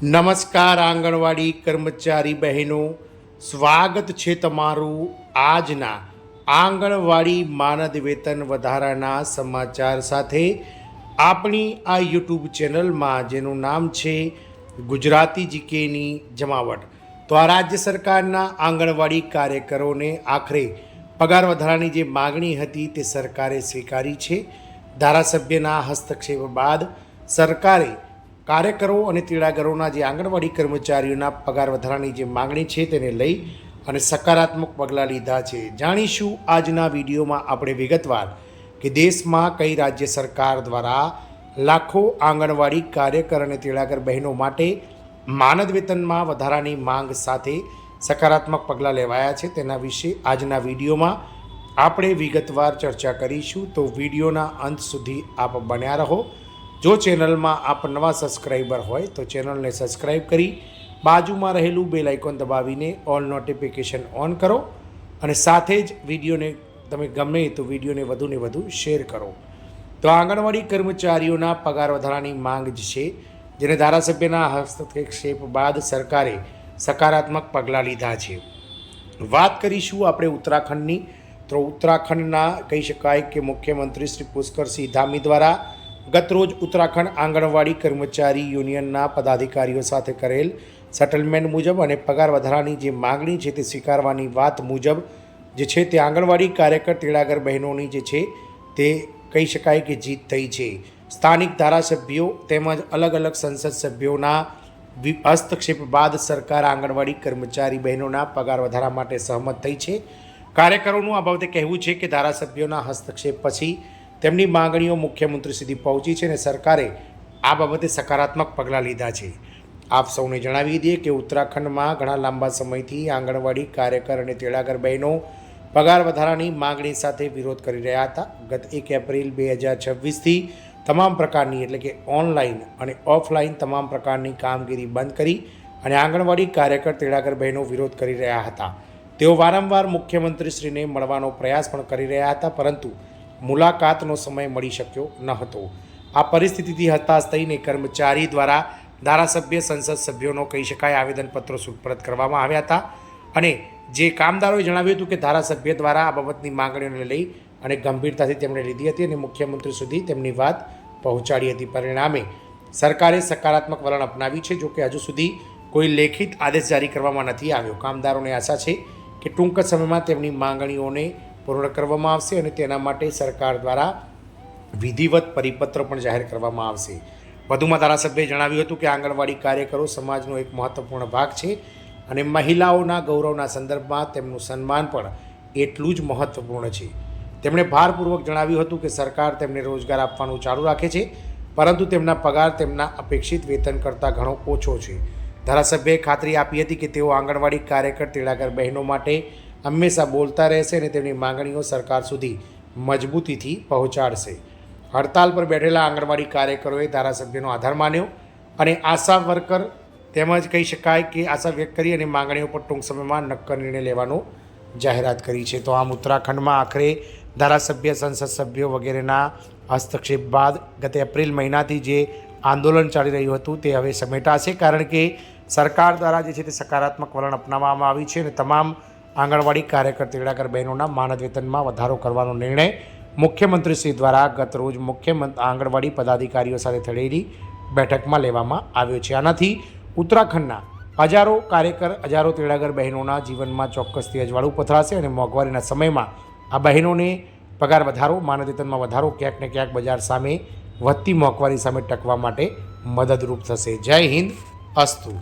નમસ્કાર આંગણવાડી કર્મચારી બહેનો, સ્વાગત છે તમારું આજના આંગણવાડી માનદ વેતન વધારાના સમાચાર સાથે આપણી આ યુટ્યુબ ચેનલમાં, જેનું નામ છે ગુજરાતી જીકેની જમાવટ. તો આ રાજ્ય સરકારના આંગણવાડી કાર્યકરોને આખરે પગાર વધારાની જે માગણી હતી તે સરકારે સ્વીકારી છે. ધારાસભ્યના હસ્તક્ષેપ બાદ સરકારે કાર્યકરો અને તેડાગરોના જે આંગણવાડી કર્મચારીઓના પગાર વધારાની જે માગણી છે તેને લઈ અને સકારાત્મક પગલાં લીધા છે. જાણીશું આજના વિડીયોમાં આપણે વિગતવાર કે દેશમાં કઈ રાજ્ય સરકાર દ્વારા લાખો આંગણવાડી કાર્યકર અને તેડાગર બહેનો માટે માનદ વેતનમાં વધારાની માંગ સાથે સકારાત્મક પગલાં લેવાયા છે તેના વિશે આજના વિડીયોમાં આપણે વિગતવાર ચર્ચા કરીશું. તો વિડીયોના અંત સુધી આપ બન્યા રહો. જો ચેનલમાં આપ નવા સબસ્ક્રાઈબર હોય તો ચેનલને સબસ્ક્રાઈબ કરી બાજુમાં રહેલું બેલ આઇકોન દબાવીને ઓલ નોટિફિકેશન ઓન કરો અને સાથે જ વિડીયોને તમે ગમે તો વિડીયોને વધુને વધુ શેર કરો. તો આંગણવાડી કર્મચારીઓના પગાર વધારાની માંગ જ છે, જેને ધારાસભ્યના હસ્તક્ષેપ બાદ સરકારે સકારાત્મક પગલાં લીધા છે. વાત કરીશું આપણે ઉત્તરાખંડની. તો ઉત્તરાખંડના કહી શકાય કે મુખ્યમંત્રી શ્રી પુષ્કરસિંહ ધામી દ્વારા ગતરોજ ઉત્તરાખંડ આંગણવાડી કર્મચારી યુનિયનના પદાધિકારીઓ સાથે કરેલ સેટલમેન્ટ મુજબ અને પગાર વધારાની જે માગણી છે તે સ્વીકારવાની વાત મુજબ જે છે તે આંગણવાડી કાર્યકર તેડાગર બહેનોની જે છે તે કહી શકાય કે જીત થઈ છે. સ્થાનિક ધારાસભ્યો તેમજ અલગ અલગ સંસદ સભ્યોના હસ્તક્ષેપ બાદ સરકાર આંગણવાડી કર્મચારી બહેનોના પગાર વધારા માટે સહમત થઈ છે. કાર્યકરોનું આ બાબતે કહેવું છે કે ધારાસભ્યોના હસ્તક્ષેપ પછી તેમની માંગણીઓ મુખ્યમંત્રી સુધી પહોંચી છે અને સરકારે આ બાબતે સકારાત્મક પગલાં લીધા છે. આપ સૌને જણાવી દઈએ કે ઉત્તરાખંડમાં ઘણા લાંબા સમયથી આંગણવાડી કાર્યકર અને તેડાગર બહેનો પગાર વધારાની માંગણી સાથે વિરોધ કરી રહ્યા હતા. ગત 1 એપ્રિલ 2026થી તમામ પ્રકારની એટલે કે ઓનલાઈન અને ઓફલાઈન તમામ પ્રકારની કામગીરી બંધ કરી અને આંગણવાડી કાર્યકર તેડાગર બહેનો વિરોધ કરી રહ્યા હતા. તેઓ વારંવાર મુખ્યમંત્રીશ્રીને મળવાનો પ્રયાસ પણ કરી રહ્યા હતા, પરંતુ મુલાકાતનો સમય મળી શક્યો ન હતો. આ પરિસ્થિતિથી હતાશ થઈને કર્મચારી દ્વારા ધારાસભ્ય સંસદ સભ્યોનો કહી શકાય આવેદનપત્રો સુપરત કરવામાં આવ્યા હતા અને જે કામદારોએ જણાવ્યું હતું કે ધારાસભ્ય દ્વારા આ બાબતની માંગણીઓને લઈ અને ગંભીરતાથી તેમણે લીધી હતી અને મુખ્યમંત્રી સુધી તેમની વાત પહોંચાડી હતી. પરિણામે સરકારે સકારાત્મક વલણ અપનાવી છે. જોકે હજુ સુધી કોઈ લેખિત આદેશ જારી કરવામાં નથી આવ્યો. કામદારોને આશા છે કે ટૂંક સમયમાં તેમની માંગણીઓને પૂર્ણ કરવામાં આવશે અને તેના માટે સરકાર દ્વારા વિધિવત પરિપત્ર પણ જાહેર કરવામાં આવશે. વધુમાં ધારાસભ્યએ જણાવ્યું હતું કે આંગણવાડી કાર્યકરો સમાજનો એક મહત્વપૂર્ણ ભાગ છે અને મહિલાઓના ગૌરવના સંદર્ભમાં તેમનું સન્માન પણ એટલું જ મહત્વપૂર્ણ છે. તેમણે ભારપૂર્વક જણાવ્યું હતું કે સરકાર તેમને રોજગાર આપવાનું ચાલુ રાખે છે, પરંતુ તેમના પગાર તેમના અપેક્ષિત વેતન કરતાં ઘણો ઓછો છે. ધારાસભ્યએ ખાતરી આપી હતી કે તેઓ આંગણવાડી કાર્યકર તેડાગર બહેનો માટે હંમેશા બોલતા રહેશે અને તેમની માંગણીઓ સરકાર સુધી મજબૂતીથી પહોંચાડશે. હડતાલ પર બેઠેલા આંગણવાડી કાર્યકરોએ ધારાસભ્યનો આભાર માન્યો અને આશા વર્કર તેમજ કહી શકાય કે આશા વ્યક્ત કરી અને માંગણીઓ પર ટૂંક સમયમાં નક્કર નિર્ણય લેવાનો જાહેરાત કરી છે. તો આમ ઉત્તરાખંડમાં આખરે ધારાસભ્ય, સંસદ સભ્યો વગેરેના હસ્તક્ષેપ બાદ ગત એપ્રિલ મહિનાથી જે આંદોલન ચાલી રહ્યું હતું તે હવે સમેટાશે, કારણ કે સરકાર દ્વારા જે છે તે સકારાત્મક વલણ અપનાવવામાં આવી છે અને તમામ આંગણવાડી કાર્યકર તેડાગર બહેનોના માનદ વેતનમાં વધારો કરવાનો નિર્ણય મુખ્યમંત્રીશ્રી દ્વારા ગત રોજ આંગણવાડી પદાધિકારીઓ સાથે થયેલી બેઠકમાં લેવામાં આવ્યો છે. આનાથી ઉત્તરાખંડના હજારો કાર્યકર, હજારો તેડાગર બહેનોના જીવનમાં ચોક્કસથી અજવાળું પથરાશે અને મોંઘવારીના સમયમાં આ બહેનોને પગાર વધારો, માનદ વેતનમાં વધારો ક્યાંક ને ક્યાંક બજાર સામે વધતી મોંઘવારી સામે ટકવા માટે મદદરૂપ થશે. જય હિન્દ, અસ્તુ.